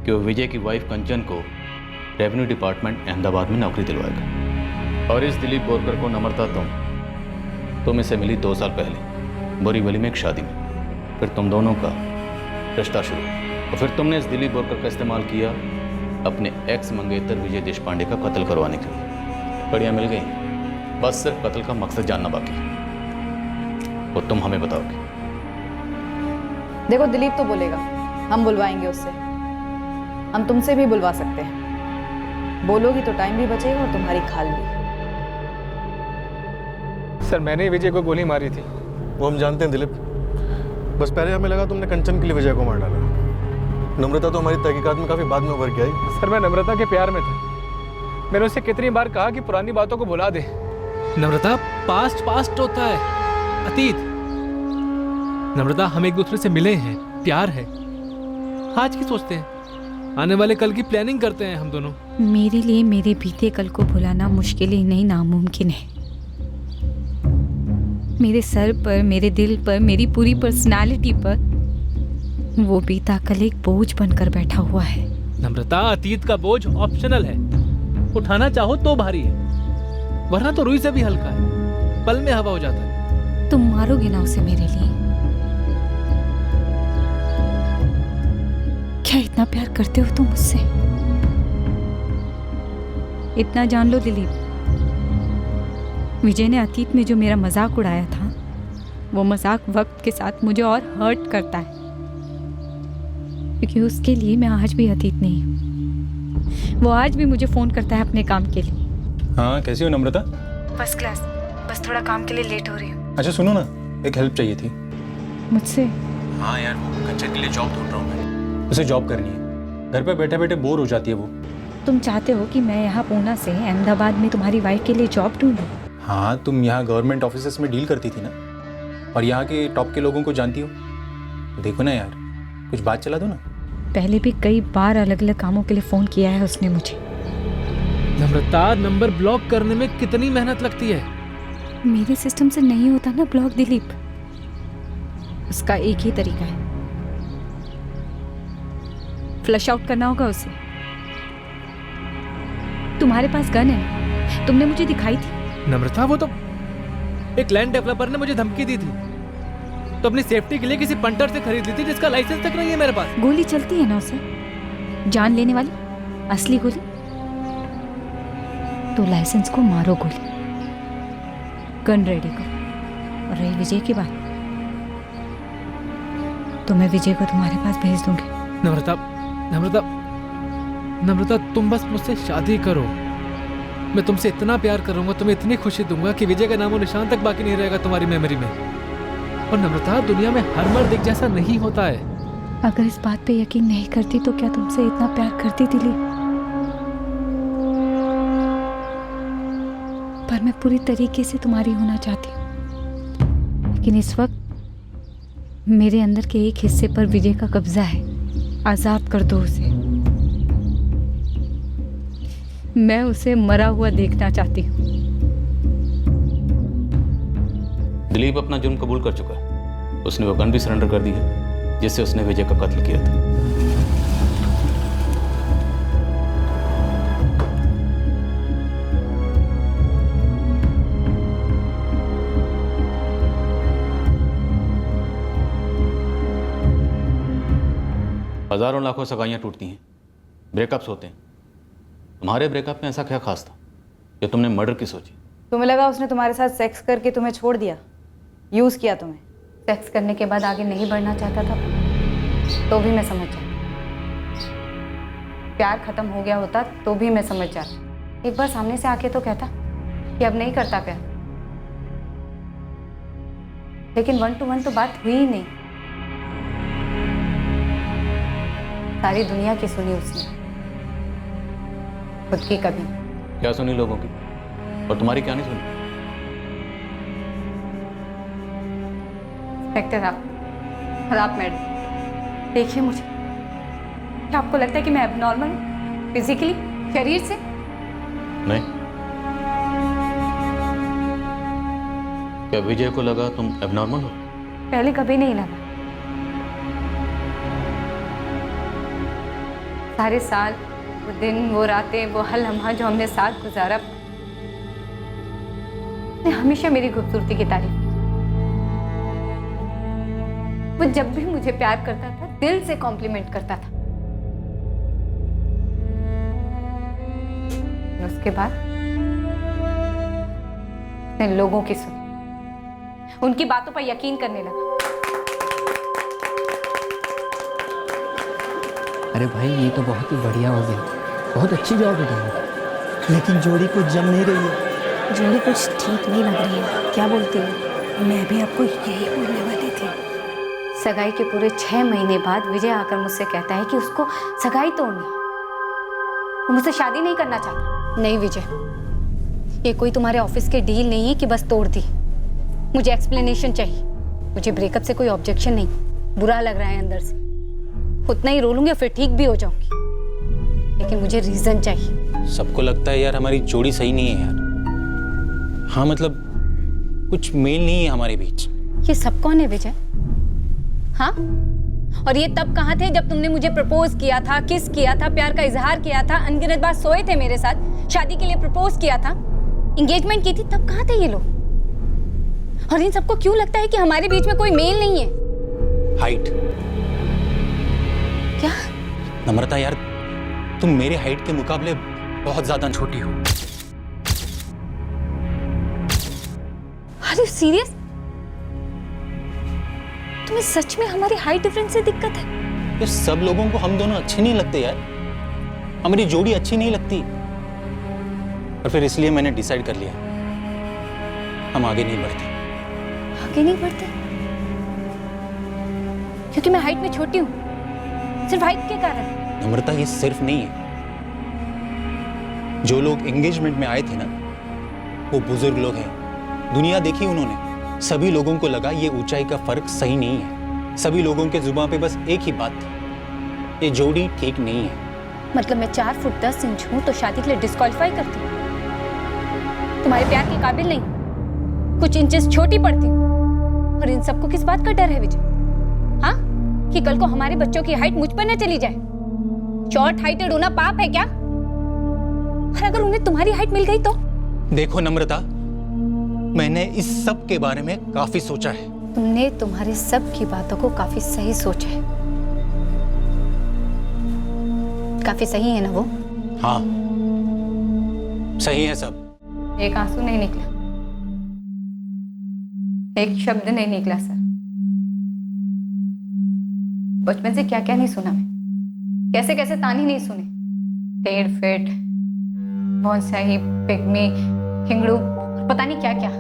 कि वो विजय की वाइफ कंचन को रेवेन्यू डिपार्टमेंट अहमदाबाद में नौकरी दिलवाएगा। और इस दिलीप बोरकर को नम्रता तुम इसे मिली 2 साल पहले बोरीवली में एक शादी में। फिर तुम दोनों का रिश्ता शुरू, और फिर तुमने इस दिलीप बोरकर का इस्तेमाल किया अपने एक्स मंगेतर विजय देशपांडे का कत्ल करवाने के लिए। कड़ियाँ मिल गई, बस सिर्फ कत्ल का मकसद जानना बाकी है, वो तुम हमें बताओगे। देखो, दिलीप तो बोलेगा, हम बुलवाएंगे उससे। हम तुमसे भी बुलवा सकते हैं। बोलोगी तो टाइम भी बचेगा और तुम्हारी खाल भी। सर, मैंने विजय को गोली मारी थी। वो हम जानते हैं दिलीप, बस पहले हमें लगा तुमने कंचन के लिए विजय को मार डाला। नम्रता तो हमारी तहकीकात में काफ़ी बाद में उभर के आई। सर, मैं नम्रता के प्यार में था। मैंने उससे कितनी बार कहा कि पुरानी बातों को भुला दे। नम्रता, पास्ट होता है, अतीत। नम्रता, हम एक दूसरे से मिले हैं, प्यार है, आज की सोचते हैं, आने वाले कल की प्लानिंग करते हैं हम दोनों। मेरे लिए मेरे बीते कल को भुलाना मुश्किल ही नहीं, नामुमकिन है। मेरे सर पर, मेरे दिल पर, मेरी पूरी पर्सनालिटी पर वो बीता कल एक बोझ बनकर बैठा हुआ है। नम्रता, अतीत का बोझ ऑप्शनल है। उठाना चाहो तो भारी है, वरना तो रुई से भी हल्का है, पल में हवा हो जाता है। तुम मारोगे ना उसे मेरे लिए? क्या इतना प्यार करते हो तुम मुझसे? इतना जान लो दिलीप, विजय ने अतीत में जो मेरा मजाक उड़ाया था, वो मजाक वक्त के साथ मुझे और हर्ट करता है, क्योंकि उसके लिए मैं आज भी अतीत नहीं हूँ। वो आज भी मुझे फोन करता है अपने काम के लिए। हाँ, कैसी हो नम्रता? फर्स्ट क्लास, बस थोड़ा काम के लिए लेट हो रही हूँ। अच्छा सुनो ना, एक हेल्प चाहिए थी मुझसे? हाँ यार, वो कंचन के लिए जॉब ढूंढ रहा हूँ मैं। उसे जॉब करनी है, घर पे बैठे बैठे बोर हो जाती है वो। तुम चाहते हो कि मैं यहाँ पूना से अहमदाबाद में तुम्हारी वाइफ के लिए जॉब ढूंढूं? हाँ, तुम यहाँ गवर्नमेंट ऑफिसेस में डील करती थी ना, और यहाँ के टॉप के लोगों को जानती हो, तो देखो ना यार, कुछ बात चला दो ना। पहले भी कई बार अलग अलग कामों के लिए फोन किया है उसने मुझे। नम्रता, नंबर ब्लॉक करने में कितनी मेहनत लगती है। मेरे सिस्टम से नहीं होता ना ब्लॉक दिलीप। उसका एक ही तरीका है, फ्लश आउट करना होगा उसे। तुम्हारे पास गन है, तुमने मुझे दिखाई थी। नम्रता, वो तो एक लैंड डेवलपर ने मुझे धमकी दी थी, तो अपनी सेफ्टी के लिए किसी पंटर से खरीद ली थी, जिसका लाइसेंस तक नहीं है मेरे पास। गोली चलती है ना उसे, जान लेने वाली असली गोली। तो लाइसेंस को मारो गोली, गन रेडी करो। और रही विजय की बात, तो मैं विजय को तुम्हारे पास भेज दूंगी। नम्रता, नम्रता, नम्रता, तुम बस मुझसे शादी करो। मैं तुमसे इतना प्यार करूंगा, तुम्हें इतनी खुशी दूंगा कि विजय का नामो निशान तक बाकी नहीं रहेगा तुम्हारी मेमोरी में। और नम्रता, दुनिया में हर मर्द एक जैसा नहीं होता है। अगर इस बात पे यकीन नहीं करती तो क्या तुमसे इतना प्यार करती दिलीप? पर मैं पूरी तरीके से तुम्हारी होना चाहती हूँ, लेकिन इस वक्त मेरे अंदर के एक हिस्से पर विजय का कब्जा है। आजाद कर दो उसे। मैं उसे मरा हुआ देखना चाहती हूँ। दिलीप अपना जुर्म कबूल कर चुका है। उसने वो गन भी सरेंडर कर दी है जिससे उसने विजय का कत्ल किया था। हजारों लाखों सगाइयाँ टूटती हैं, ब्रेकअप्स होते हैं। तुम्हारे ब्रेकअप में ऐसा क्या खास था जो तुमने मर्डर की सोची? तुम्हें लगा उसने तुम्हारे साथ सेक्स करके तुम्हें छोड़ दिया, यूज़ किया तुम्हें? सेक्स करने के बाद आगे नहीं बढ़ना चाहता था तो भी मैं समझ जाती। प्यार खत्म हो गया होता तो भी मैं समझ जाती। एक बार सामने से आके तो कहता कि अब नहीं करता प्यार। लेकिन 1 to 1 तो बात हुई ही नहीं। सारी दुनिया की सुनी उसने, खुद की कभी। क्या सुनी लोगों की, और तुम्हारी क्या नहीं सुनी? इंस्पेक्टर आप और आप मैडम, देखिए मुझे। क्या आपको लगता है कि मैं एबनॉर्मल हूँ फिजिकली, शरीर से? नहीं। क्या विजय को लगा तुम एबनॉर्मल हो? पहले कभी नहीं लगा। सारे साल, वो दिन, वो रातें, वो हर लम्हा जो हमने साथ गुजारा, उसने हमेशा मेरी खूबसूरती की तारीफ की। वो जब भी मुझे प्यार करता था दिल से कॉम्प्लीमेंट करता था। उसके बाद उसने लोगों की सुनी, उनकी बातों पर यकीन करने लगा। अरे भाई, ये तो बहुत ही बढ़िया हो गया, बहुत अच्छी जॉब है तुम्हारी। लेकिन जोड़ी कुछ जम नहीं रही है। जोड़ी कुछ ठीक नहीं लग रही है। क्या बोलती है? मैं भी आपको यही बोलने वाली थी। सगाई के पूरे 6 महीने बाद विजय आकर मुझसे कहता है कि उसको सगाई तोड़नी है, वो मुझसे शादी नहीं करना चाहता। नहीं विजय, ये कोई तुम्हारे ऑफिस के डील नहीं है कि बस तोड़ दी। मुझे एक्सप्लेनेशन चाहिए। मुझे ब्रेकअप से कोई ऑब्जेक्शन नहीं, बुरा लग रहा है अंदर से, उतना ही रो लूंगी और फिर ठीक भी हो जाऊंगी, लेकिन मुझे रीजन चाहिए। सबको लगता है यार हमारी जोड़ी सही नहीं है यार। हाँ मतलब कुछ मेल नहीं है हमारे बीच। ये सब कौन है विजय? हाँ, और ये तब कहाँ थे जब तुमने मुझे प्रपोज किया था, किस किया था, प्यार का इजहार किया था, अनगिनत बार सोए थे मेरे साथ, शादी के लिए प्रपोज किया था, एंगेजमेंट की थी, तब कहाँ थे ये लोग? और इन सबको क्यों लगता है कि हमारे बीच में कोई मेल नहीं है? हाइट। क्या? नम्रता यार, तुम मेरे हाइट के मुकाबले बहुत ज्यादा छोटी हो। Are you serious? तुम्हें सच में हमारी हाइट डिफरेंस से दिक्कत है? यार सब लोगों को हम दोनों अच्छे नहीं लगते यार, हमारी जोड़ी अच्छी नहीं लगती, और फिर इसलिए मैंने डिसाइड कर लिया हम आगे नहीं बढ़ते। आगे नहीं बढ़ते? क्योंकि मैं हाइट में छोटी हूँ, सिर्फ हाइट के कारण? नम्रता ये सिर्फ नहीं है, जो लोग एंगेजमेंट में आए थे ना वो बुजुर्ग लोग हैं, दुनिया देखी उन्होंने, सभी लोगों को लगा ये ऊंचाई का फर्क सही नहीं है, सभी लोगों के जुबान पे बस एक ही बात थी, ये जोड़ी ठीक नहीं है। मतलब मैं 4 फुट 10 इंच हूँ तो शादी के लिए डिस्क्वालीफाई करती हूँ? तुम्हारे प्यार के काबिल नहीं, कुछ इंचेस छोटी पड़ती हूँ। और इन सबको किस बात का डर है विजय? हाँ, कि कल को हमारे बच्चों की हाइट मुझ पर न चली जाए? शॉर्ट हाइटेड होना पाप है क्या? और अगर उन्हें तुम्हारी हाइट मिल गई तो? देखो नम्रता, मैंने इस सब के बारे में काफी सोचा है। तुमने तुम्हारे सब की बातों को काफी सही सोचा है। काफी सही है ना वो? हाँ, सही है सब। एक आंसू नहीं निकला, एक शब्द नहीं निकला सर। बचपन से क्या क्या नहीं सुना मैं, कैसे कैसे ताने नहीं सुने, टेढ़ फेट, बॉन्साई, पिग्मी, हिंगड़ू, पता नहीं क्या क्या।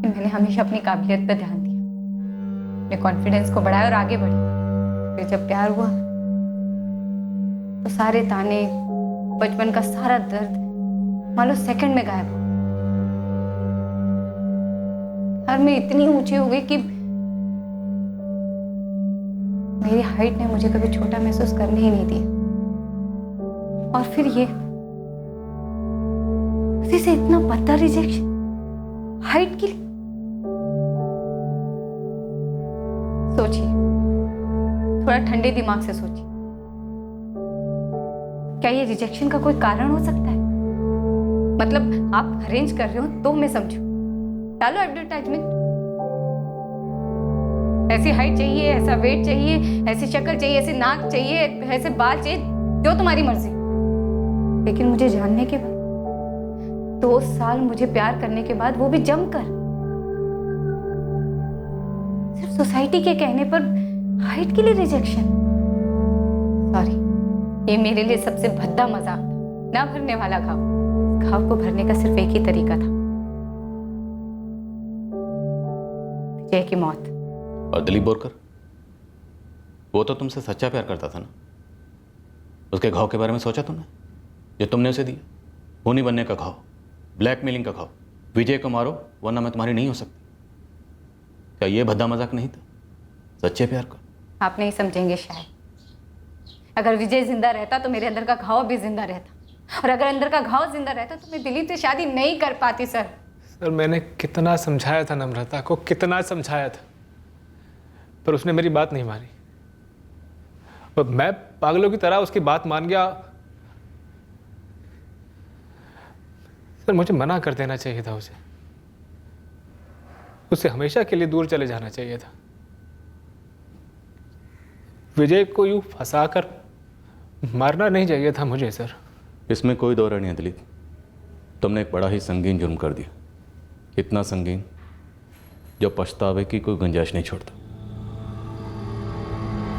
मैंने हमेशा अपनी काबिलियत पर ध्यान दिया, अपने कॉन्फिडेंस को बढ़ाया और आगे बढ़ी। फिर जब प्यार हुआ तो सारे ताने, बचपन का सारा दर्द मान लो सेकंड में गायब हो। हर मैं इतनी ऊंची हो गई कि मेरी हाइट ने मुझे कभी छोटा महसूस करने ही नहीं दिया। और फिर ये उसी से इतना पत्ता रिजेक्शन हाइट के लिए। सोचिए, थोड़ा ठंडे दिमाग से सोचिए, क्या ये रिजेक्शन का कोई कारण हो सकता है? मतलब आप अरेंज कर रहे हो तो मैं समझू, डालो एडवर्टाइजमेंट, ऐसी हाइट चाहिए, ऐसा वेट चाहिए, ऐसी शक्ल चाहिए, ऐसी नाक चाहिए, ऐसे बाल चाहिए, जो तुम्हारी मर्जी। लेकिन मुझे जानने के बाद, 2 साल मुझे प्यार करने के बाद, वो भी जमकर, सिर्फ सोसाइटी के कहने पर हाइट के लिए रिजेक्शन। सॉरी, ये मेरे लिए सबसे भद्दा मजाक था, ना भरने वाला घाव। घाव को भरने का सिर्फ एक ही तरीका था, विजय की मौत। और दिलीप बोरकर, वो तो तुमसे सच्चा प्यार करता था ना, उसके घाव के बारे में सोचा तुमने जो तुमने उसे दिया? खूनी बनने का घाव, ब्लैकमेलिंग का घाव, विजय को मारो वरना मैं तुम्हारी नहीं हो सकती। क्या ये भद्दा मजाक नहीं था सच्चे प्यार का? आप नहीं समझेंगे शायद। अगर विजय जिंदा रहता तो मेरे अंदर का घाव भी जिंदा रहता, और अगर अंदर का घाव जिंदा रहता तो मैं दिलीप से शादी नहीं कर पाती। सर मैंने कितना समझाया था नम्रता को, कितना समझाया था, पर उसने मेरी बात नहीं मानी। और मैं पागलों की तरह उसकी बात मान गया। सर मुझे मना कर देना चाहिए था उसे, उससे हमेशा के लिए दूर चले जाना चाहिए था। विजय को यूं फंसाकर मारना नहीं चाहिए था मुझे। सर इसमें कोई दो राय नहीं है दिलीप, तुमने एक बड़ा ही संगीन जुर्म कर दिया, इतना संगीन जो पछतावे की कोई गुंजाइश नहीं छोड़ता।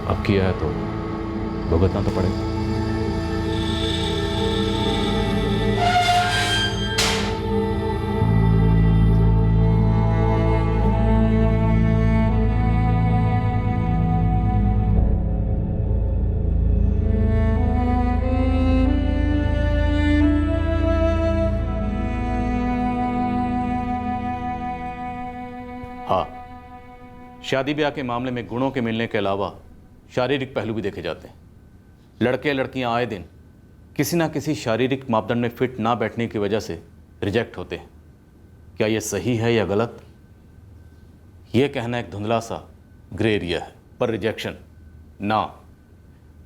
अब किया है तो भुगतना तो पड़ेगा। हाँ, शादी ब्याह के मामले में गुणों के मिलने के अलावा शारीरिक पहलू भी देखे जाते हैं। लड़के लड़कियां आए दिन किसी ना किसी शारीरिक मापदंड में फिट ना बैठने की वजह से रिजेक्ट होते हैं। क्या ये सही है या गलत, यह कहना एक धुंधला सा ग्रे एरिया है, पर रिजेक्शन ना,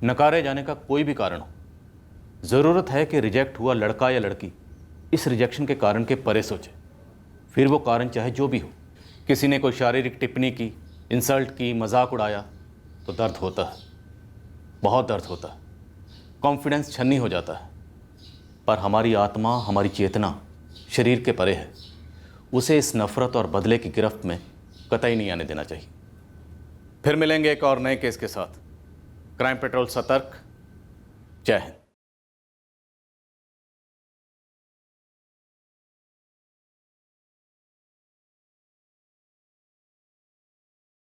नकारे जाने का कोई भी कारण हो, ज़रूरत है कि रिजेक्ट हुआ लड़का या लड़की इस रिजेक्शन के कारण के परे सोचे। फिर वो कारण चाहे जो भी हो, किसी ने कोई शारीरिक टिप्पणी की, इंसल्ट की, मजाक उड़ाया, तो दर्द होता है, बहुत दर्द होता है, कॉन्फिडेंस छन्नी हो जाता है। पर हमारी आत्मा, हमारी चेतना शरीर के परे है, उसे इस नफ़रत और बदले की गिरफ्त में कतई नहीं आने देना चाहिए। फिर मिलेंगे एक और नए केस के साथ। क्राइम पेट्रोल सतर्क। जय हिंद।